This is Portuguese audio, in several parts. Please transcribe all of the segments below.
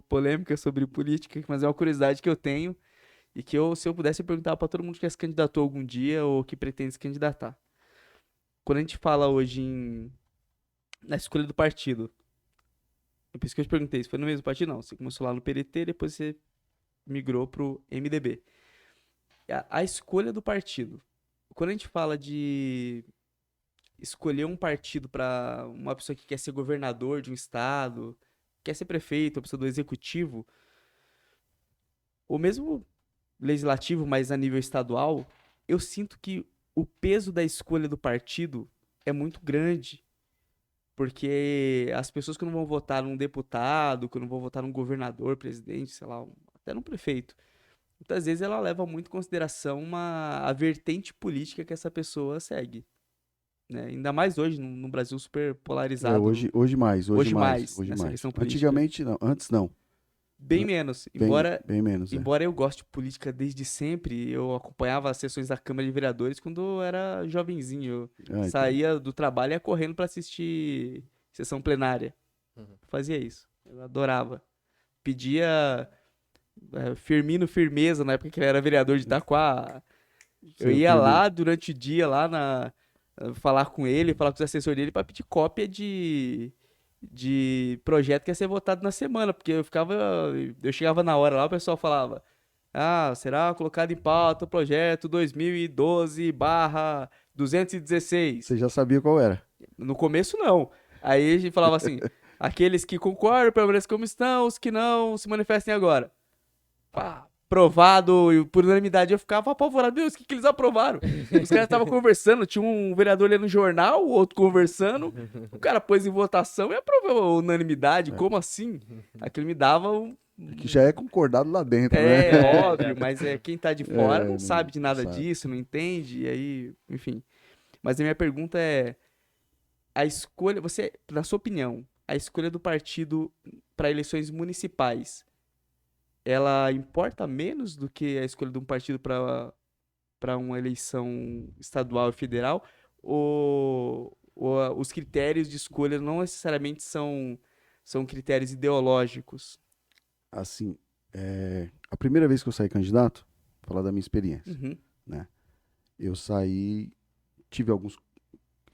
polêmica sobre política, mas é uma curiosidade que eu tenho e que se eu pudesse perguntar pra todo mundo que já se candidatou algum dia ou que pretende se candidatar. Quando a gente fala hoje na escolha do partido, é por isso que eu te perguntei, se foi no mesmo partido? Não, você começou lá no PDT, depois você migrou pro MDB. A escolha do partido. Quando a gente fala de escolher um partido para uma pessoa que quer ser governador de um estado, quer ser prefeito, uma pessoa do executivo, ou mesmo legislativo, mas a nível estadual, eu sinto que o peso da escolha do partido é muito grande. Porque as pessoas que não vão votar num deputado, que não vão votar num governador, presidente, sei lá, até num prefeito, muitas vezes ela leva muito em consideração a vertente política que essa pessoa segue, né? Ainda mais hoje, no Brasil super polarizado, hoje mais Hoje nessa mais. questão política. Antigamente não, antes não. Bem menos, Bem menos, é. embora eu goste de política desde sempre, eu acompanhava as sessões da Câmara de Vereadores quando eu era jovenzinho. Eu Ah, então. saía do trabalho e ia correndo para assistir sessão plenária. Uhum. Fazia isso. Eu adorava. Pedia Firmino Firmeza, na época que ele era vereador de Itaquá. Eu Seu ia Firmino. lá durante o dia, lá falar com ele, falar com os assessores dele pra pedir cópia de projeto que ia ser votado na semana, porque eu chegava na hora lá, o pessoal falava, será colocado em pauta o projeto 2012/216. Você já sabia qual era. No começo, não. Aí a gente falava assim, aqueles que concordam permaneçam como estão, os que não se manifestem agora. Pá, aprovado e por unanimidade. Eu ficava apavorado. Deus, o que eles aprovaram? Os caras estavam conversando, tinha um vereador lendo jornal, o outro conversando. O cara pôs em votação e aprovou a unanimidade. É. Como assim? Aquilo me dava um. Que já é concordado lá dentro, É, né? óbvio, mas quem tá de fora não Não sabe de nada sabe. disso, não entende, e aí, enfim. Mas a minha pergunta é: a escolha, na sua opinião, a escolha do partido para eleições municipais, ela importa menos do que a escolha de um partido para uma eleição estadual e federal? Ou os critérios de escolha não necessariamente são critérios ideológicos? Assim, a primeira vez que eu saí candidato, vou falar da minha experiência, Uhum, né? Eu saí, tive alguns,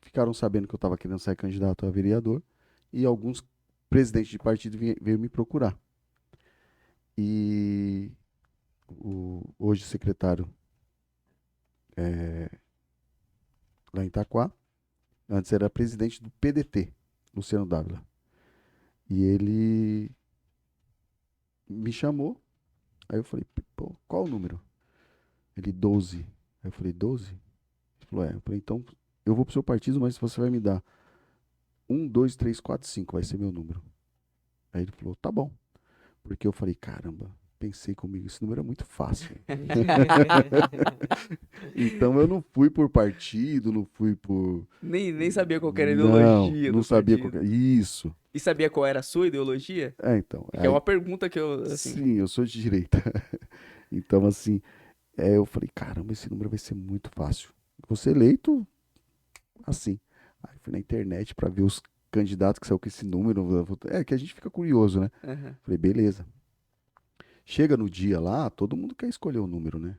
ficaram sabendo que eu estava querendo sair candidato a vereador e alguns presidentes de partido veio me procurar. E hoje o secretário lá em Itaquá, antes era presidente do PDT, Luciano Dávila. E ele me chamou, aí eu falei, pô, qual o número? Ele, 12. Aí eu falei, 12? Ele falou, eu falei, então eu vou pro seu partido, mas você vai me dar 1, 2, 3, 4, 5, vai ser meu número. Aí ele falou, tá bom. Porque eu falei, caramba, pensei comigo, esse número é muito fácil. Então eu não fui por partido, não fui por. Nem sabia qual que era a Não, ideologia não do sabia partido. Isso. E sabia qual era a sua ideologia? Então. Que é Aí, uma pergunta que eu, assim... sim, eu sou de direita. Então, assim, eu falei, caramba, esse número vai ser muito fácil. Vou ser eleito assim. Aí fui na internet pra ver os candidatos que saiu com esse número. É que a gente fica curioso, né? Aham. Falei, beleza. Chega no dia lá, todo mundo quer escolher o número, né?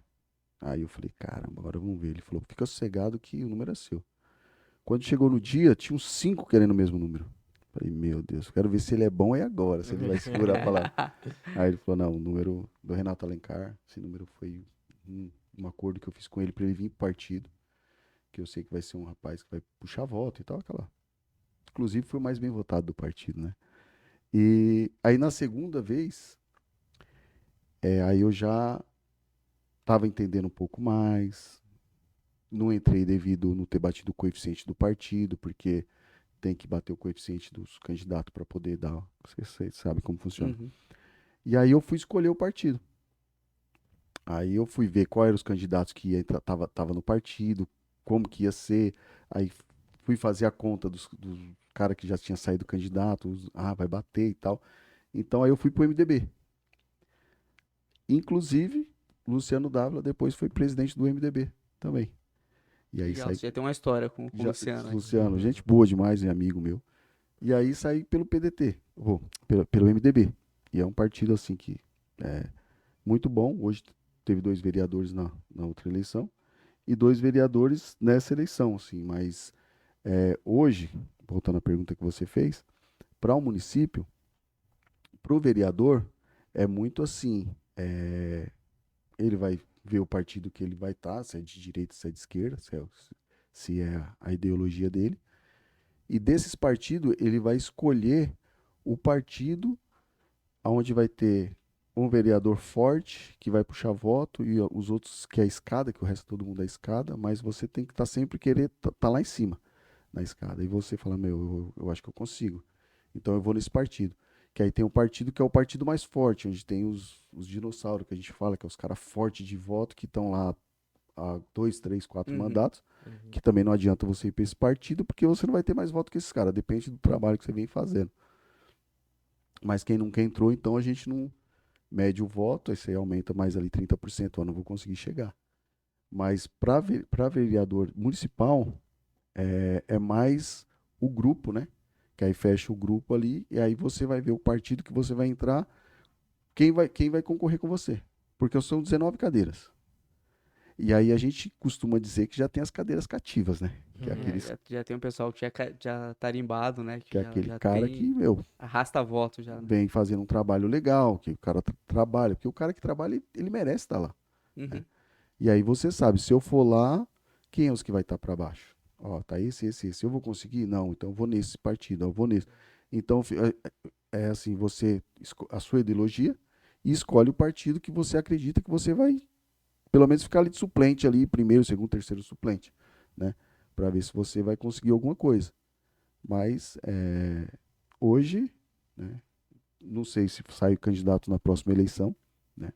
Aí eu falei, caramba, agora vamos ver. Ele falou, fica sossegado que o número é seu. Quando chegou no dia, tinha uns 5 querendo o mesmo número. Falei, meu Deus, quero ver se ele é bom é agora, se ele vai segurar a palavra. Aí ele falou, não, o número do Renato Alencar, esse número foi um acordo que eu fiz com ele para ele vir pro partido, que eu sei que vai ser um rapaz que vai puxar voto e tal, aquela. Inclusive foi o mais bem votado do partido, né? E aí na segunda vez, aí eu já estava entendendo um pouco mais, não entrei devido não ter batido o coeficiente do partido, porque tem que bater o coeficiente dos candidatos para poder dar. Você sabe como funciona. Uhum. E aí eu fui escolher o partido. Aí eu fui ver quais eram os candidatos que tava no partido, como que ia ser. Aí fui fazer a conta dos cara que já tinha saído candidato, vai bater e tal. Então aí eu fui pro MDB. Inclusive, Luciano Dávila depois foi presidente do MDB também. E aí Legal, saí. você já tem uma história com o Já, Luciano aí. Luciano, gente boa demais, é amigo meu. E aí saí pelo PDT, pelo MDB. E é um partido, assim, que é muito bom. Hoje teve 2 vereadores na outra eleição e 2 vereadores nessa eleição, assim. Mas hoje, voltando à pergunta que você fez, para o município, para o vereador, é muito assim, ele vai ver o partido que ele vai estar, se é de direita, se é de esquerda, se é a ideologia dele. E desses partidos, ele vai escolher o partido onde vai ter um vereador forte que vai puxar voto e os outros que é a escada, que o resto todo mundo é escada, mas você tem que estar sempre querer tá lá em cima na escada. E você fala, meu, eu acho que eu consigo. Então eu vou nesse partido. Que aí tem um partido que é o partido mais forte, onde tem os dinossauros que a gente fala, que é os caras fortes de voto que estão lá há 2, 3, 4 Uhum. mandatos, que também não adianta você ir para esse partido, porque você não vai ter mais voto que esses caras, depende do trabalho que você vem fazendo. Mas quem nunca entrou, então a gente não mede o voto, aí você aumenta mais ali 30%, eu não vou conseguir chegar. Mas para vereador municipal, é mais o grupo, né? Que aí fecha o grupo ali, e aí você vai ver o partido que você vai entrar, quem vai concorrer com você. Porque são 19 cadeiras. E aí a gente costuma dizer que já tem as cadeiras cativas, né? Que é, aqueles, Já tem um pessoal que já tarimbado, né? que é Que já, aquele já cara que, tem. meu, Arrasta voto já, né? vem fazendo um trabalho legal, que o cara trabalha. Porque o cara que trabalha, ele merece estar lá. Né? Uhum. E aí você sabe, se eu for lá, quem é os que vai estar para baixo? Ó, tá esse. Eu vou conseguir? Não, então eu vou nesse partido, eu vou nesse. Então, é assim, a sua ideologia e escolhe o partido que você acredita que você vai, pelo menos ficar ali de suplente ali, primeiro, segundo, terceiro suplente, né? Para ver se você vai conseguir alguma coisa. Mas hoje, né, não sei se sai candidato na próxima eleição, né?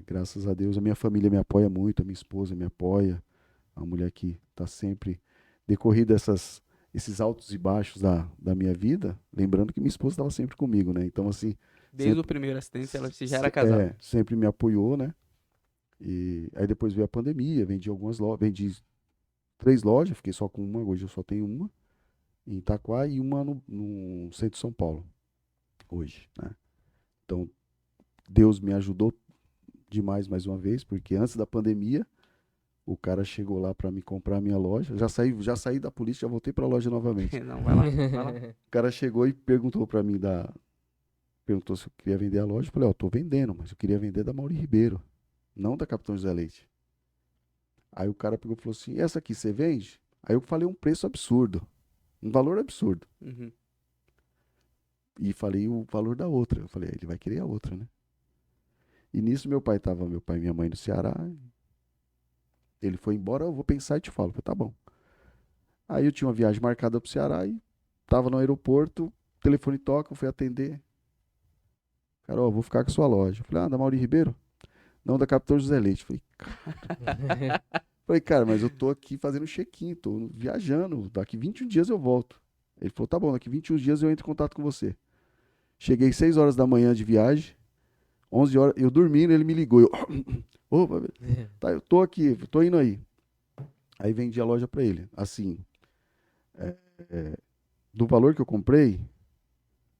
Graças a Deus a minha família me apoia muito, a minha esposa me apoia, a mulher que está sempre decorrido esses altos e baixos da minha vida, lembrando que minha esposa estava sempre comigo, né? Então assim, Desde o sempre primeiro acidente, ela já era casada. sempre me apoiou, né? E aí depois veio a pandemia, vendi algumas lojas, vendi 3 lojas, fiquei só com uma, hoje eu só tenho uma em Itaquá e uma no centro de São Paulo, hoje, né? Então Deus me ajudou demais mais uma vez, porque antes da pandemia o cara chegou lá para me comprar a minha loja. Já saí da polícia, já voltei para a loja novamente. Não, vai lá, vai lá. O cara chegou e perguntou para mim perguntou se eu queria vender a loja. Eu falei, ó, tô vendendo, mas eu queria vender da Mauri Ribeiro, não da Capitão José Leite. Aí o cara pegou e falou assim: "Essa aqui você vende?" Aí eu falei um preço absurdo, um valor absurdo. Uhum. E falei o valor da outra. Eu falei, ele vai querer a outra, né? E nisso meu pai e minha mãe no Ceará. Ele foi embora, eu vou pensar e te falo. Eu falei, tá bom. Aí eu tinha uma viagem marcada pro Ceará e tava no aeroporto, o telefone toca, eu fui atender. Cara, ó, vou ficar com a sua loja. Eu falei, da Mauri Ribeiro? Não, da Capitão José Leite. Falei, cara, mas eu tô aqui fazendo check-in, tô viajando, daqui 21 dias eu volto. Ele falou, tá bom, daqui 21 dias eu entro em contato com você. Cheguei 6 horas da manhã de viagem, 11 horas, eu dormindo, ele me ligou. Opa, tá, eu tô aqui, tô indo aí. Aí vendi a loja pra ele. Assim, do valor que eu comprei,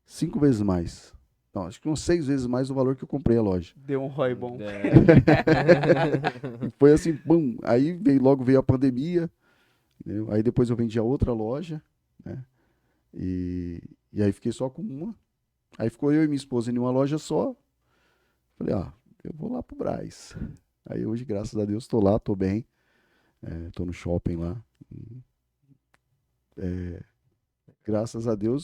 5 vezes mais. Não, acho que umas 6 vezes mais do valor que eu comprei a loja. Deu um ROI bom. Foi assim, bum. Aí logo veio a pandemia, entendeu? Aí depois eu vendi a outra loja, né? E aí fiquei só com uma. Aí ficou eu e minha esposa em uma loja só. Falei, eu vou lá pro Brás. Aí hoje, graças a Deus, tô lá, tô bem. Tô no shopping lá. Graças a Deus,